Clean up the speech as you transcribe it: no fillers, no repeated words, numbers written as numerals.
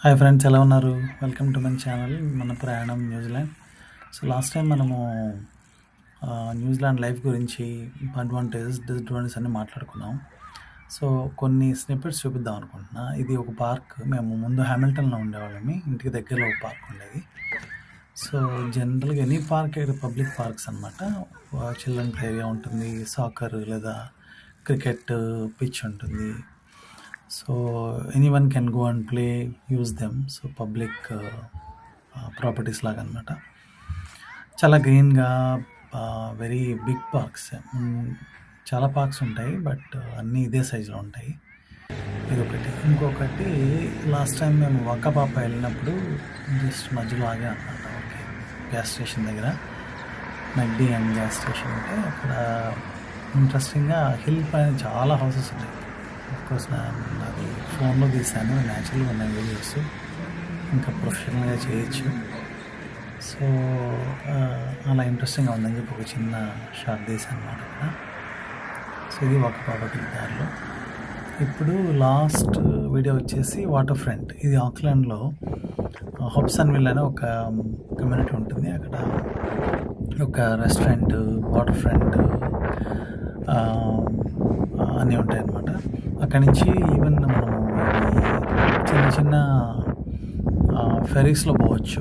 Hi friends, ఎలా ఉన్నారు? Welcome to my channel మన ప్రయాణం న్యూజిలాండ్. సో లాస్ట్ టైం మనము న్యూజిలాండ్ లైఫ్ గురించి అడ్వాంటేజెస్ డిసడ్వాంటేజెస్ అన్నీ మాట్లాడుకున్నాం. సో కొన్ని స్నిప్పెట్స్ చూపిద్దాం అనుకుంటున్నా. ఇది ఒక పార్క్. మేము ముందు హ్యామిల్టన్లో ఉండేవాళ్ళమి. ఇంటికి దగ్గరలో ఒక పార్క్ ఉండేది. సో జనరల్గా ఎనీ పార్క్ పబ్లిక్ పార్క్స్ అనమాట. చిల్డ్రన్ ప్లే ఏరియా ఉంటుంది, సాకర్ లేదా క్రికెట్ పిచ్ ఉంటుంది. So anyone can go and play, use them. So public properties లాగా అనమాట. చాలా గ్రీన్గా, వెరీ బిగ్ పార్క్స్. చాలా పార్క్స్ ఉంటాయి, బట్ అన్నీ ఇదే సైజులో ఉంటాయి. ఇదొకటి. ఇంకొకటి, లాస్ట్ టైం మేము వక్కపాప వెళ్ళినప్పుడు జస్ట్ మధ్యలో ఆగా అనమాట. ఓకే, గ్యాస్ స్టేషన్ దగ్గర మెక్డీ అండ్ గ్యాస్ స్టేషన్ ఉంటే అక్కడ ఇంట్రెస్టింగ్గా హిల్ పైన చాలా హౌసెస్ ఉన్నాయి. అఫ్కోర్స్ అది ఫోన్లో తీసాను, న్యాచురల్గా ఉన్నాయి వీడియోస్, ఇంకా ప్రొఫెషనల్గా చేయొచ్చు. సో అలా ఇంట్రెస్టింగ్గా ఉందని చెప్పి ఒక చిన్న షాట్ తీసాను అనమాట అక్కడ. సో ఇది ఒక ప్రాపర్టీ దారిలో. ఇప్పుడు లాస్ట్ వీడియో వచ్చేసి వాటర్ ఫ్రంట్. ఇది ఆక్లాండ్లో హొబ్సన్విల్ అనే ఒక కమ్యూనిటీ ఉంటుంది. అక్కడ ఒక రెస్టారెంట్, వాటర్ ఫ్రంట్ అన్నీ ఉంటాయి అన్నమాట. అక్కడి నుంచి ఈవెన్ మనము చిన్న చిన్న ఫెరీస్లో పోవచ్చు.